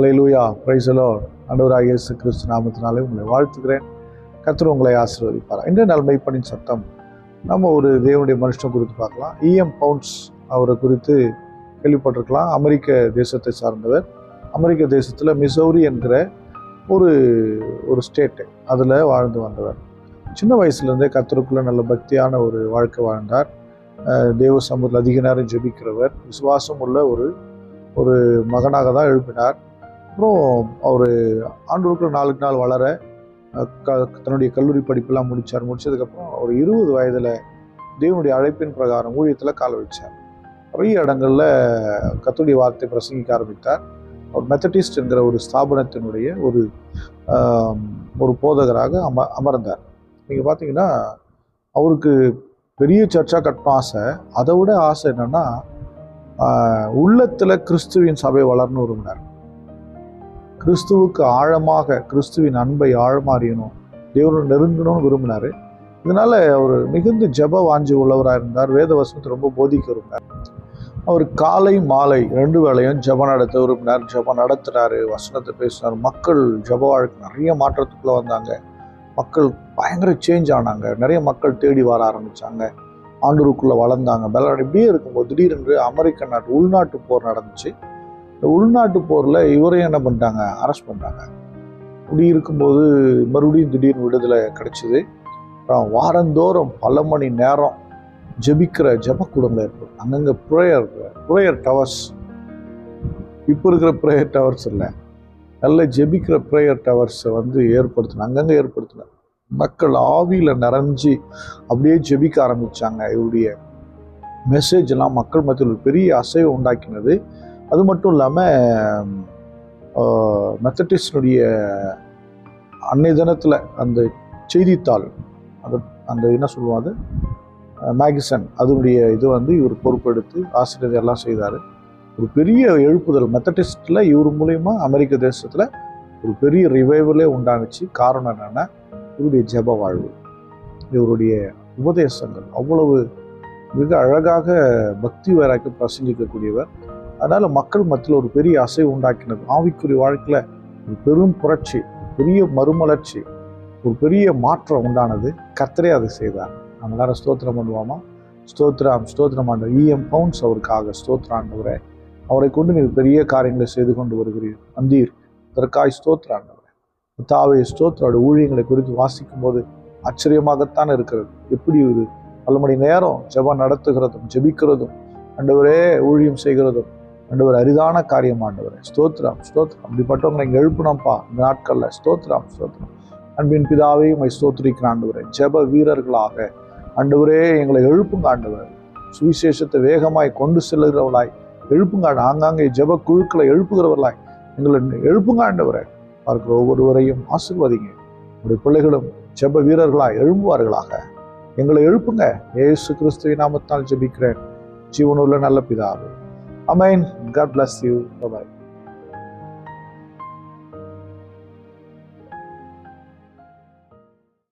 Hallelujah, praise the Lord. ஆண்டவராகிய இயேசு கிறிஸ்து நாமத்தினாலே உங்களை வாழ்த்துகிறேன். கர்த்தர் உங்களை ஆசீர்வதிப்பார். இன்றைய நாள் மெய்ப்பனின் சத்தம். நம்ம ஒரு தேவனுடைய மனுஷனை குறித்து பார்க்கலாம். E.M. பவுண்ட்ஸ் அவரை குறித்து கேள்விப்பட்டிருக்கலாம். அமெரிக்க தேசத்தை சார்ந்தவர். அமெரிக்க தேசத்தில் மிசௌரி என்கிற ஒரு ஸ்டேட்டு, அதில் வாழ்ந்து வந்தவர். சின்ன வயசுலேருந்தே கர்த்தருக்குள்ள நல்ல பக்தியான ஒரு வாழ்க்கை வாழ்ந்தார். தேவ சமூகத்தில் அதிக நேரம் ஜெபிக்கிறவர், விசுவாசம் உள்ள ஒரு மகனாக தான் எழுப்பினார். அப்புறம் அவர் ஆண்டவருக்குள்ள நாளுக்கு நாள் வளர தன்னுடைய கல்லூரி படிப்பெல்லாம் முடிச்சதுக்கப்புறம் ஒரு 20 வயதில் தேவனுடைய அழைப்பின் பிரகாரம் ஊழியத்தில் கால வச்சார். நிறைய இடங்களில் கர்த்தருடைய வார்த்தை பிரசங்கிக்க ஆரம்பித்தார். அவர் மெத்தடிஸ்ட் என்கிற ஒரு ஸ்தாபனத்தினுடைய ஒரு போதகராக அமர்ந்தார். நீங்கள் பார்த்தீங்கன்னா அவருக்கு பெரிய சர்ச்சாக கட்டணும் ஆசை. அதை விட ஆசை என்னன்னா, உள்ளத்தில் கிறிஸ்துவின் சபை வளரணும் விரும்பினார். கிறிஸ்துவுக்கு ஆழமாக, கிறிஸ்துவின் அன்பை ஆழமாக அறியணும், தேவனை நெருங்கணும்னு விரும்பினார். இதனால அவர் மிகுந்த ஜெப வாஞ்சி உள்ளவராக இருந்தார். வேத வசனத்தை ரொம்ப போதிக்க விரும்பினார். அவர் காலை மாலை 2 வேளையும் ஜெபம் நடத்த விரும்பினார். ஜெபம் நடத்தினார், வசனத்தை பேசினார். மக்கள் ஜெப வாழ்க்கை நிறைய மாற்றத்துக்குள்ளே வந்தாங்க. மக்கள் பயங்கர சேஞ்ச் ஆனாங்க. நிறைய மக்கள் தேடி வர ஆரம்பித்தாங்க. ஆண்டவருக்குள்ளே வளர்ந்தாங்க. பலன் இப்படியே இருக்கும்போது திடீரென்று அமெரிக்க உள்நாட்டு போர் நடந்துச்சு. இந்த உள்நாட்டு போரில் இவரையும் என்ன பண்ணிட்டாங்க, அரெஸ்ட் பண்ணிட்டாங்க. இப்படி இருக்கும்போது மறுபடியும் திடீர்னு விடுதலை கிடைச்சிது. வாரந்தோறும் பல மணி நேரம் ஜெபிக்கிற ஜெபக்கூடங்கள் ஏற்படும். அங்கங்கே ப்ரேயர் டவர்ஸ், இப்போ இருக்கிற ப்ரேயர் டவர்ஸ் இல்லை, நல்ல ஜெபிக்கிற ப்ரேயர் டவர்ஸை ஏற்படுத்தின, அங்கங்கே ஏற்படுத்தின. மக்கள் ஆவியில் நிறைஞ்சி அப்படியே ஜெபிக்க ஆரம்பித்தாங்க. இவருடைய மெசேஜ் எல்லாம் மக்கள் மத்தியில் ஒரு பெரிய அசைவை உண்டாக்கினது. அது மட்டும் இல்லாமல் மெத்தடிஸ்டுடைய அன்னைய தினத்தில் அந்த செய்தித்தாள், அந்த என்ன சொல்லுவாங்க, மேகசின், அதனுடைய இவர் பொறுப்பெடுத்து ஆசிரியர் எல்லாம் செய்தார். ஒரு பெரிய எழுப்புதல் மெத்தடிஸ்டில் இவர் மூலயமா அமெரிக்க தேசத்தில் ஒரு பெரிய ரிவைவலே உண்டானுச்சு. காரணம் என்னென்னா, இவருடைய ஜெப வாழ்வு, இவருடைய உபதேசங்கள் அவ்வளவு மிக அழகாக பக்தி வைராக்கியம் பிரசங்கிக்கக்கூடியவர். அதனால் மக்கள் மத்தியில் ஒரு பெரிய அசை உண்டாக்கினது. ஆவிக்குரிய வாழ்க்கையில் ஒரு பெரும் புரட்சி, பெரிய மறுமலர்ச்சி, ஒரு பெரிய மாற்றம் உண்டானது. கர்த்தரே அதை செய்தார். நம்ம எல்லாரும் ஸ்தோத்திரம் பண்ணுவோமா? ஸ்தோத்திரம் ஆண்டவர். E.M. பவுண்ட்ஸ் அவருக்காக ஸ்தோத்திர ஆண்டவரே. அவரை கொண்டு நீங்கள் பெரிய காரியங்களை செய்து கொண்டு வருகிறீர். வந்தீர், அதற்காய் ஸ்தோத்திர ஆண்டவரே. தாவே ஸ்தோத்திரோட ஊழியங்களை குறித்து வாசிக்கும் போது ஆச்சரியமாகத்தான் இருக்கிறது. எப்படி ஒரு பல மணி நேரம் ஜெபம் நடத்துகிறதும் ஜெபிக்கிறதும் ஆண்டவரே ஊழியம் செய்கிறதும் ஆண்டவர் அரிதான காரியம் ஆண்டவரே. ஸ்தோத்திரம். அப்படிப்பட்டவங்களை இங்கே எழுப்பினோம்ப்பா இந்த நாட்களில். ஸ்தோத்திரம். அன்பின் பிதாவே உம்மை ஸ்தோத்திரிக்கிற ஆண்டவரே. ஜெப வீரர்களாக ஆண்டவரே எங்களை எழுப்புங்க ஆண்டவரே. சுவிசேஷத்தை வேகமாய் கொண்டு செல்லுகிறவர்களாய் எழுப்புங்க. ஆங்காங்கே ஜெப குழுக்களை எழுப்புகிறவர்களாய் எங்களை எழுப்புங்க ஆண்டவரே. பார்க்கிற ஒவ்வொருவரையும் ஆசீர்வதிங்க. உங்களுடைய பிள்ளைகளும் ஜெப வீரர்களாய் எழும்புவார்களாக. எங்களை எழுப்புங்க. இயேசு கிறிஸ்துவின் நாமத்தால் ஜெபிக்கிறேன் ஜீவனுள்ள நல்ல பிதாவே. ஆமென். God bless you. Bye bye.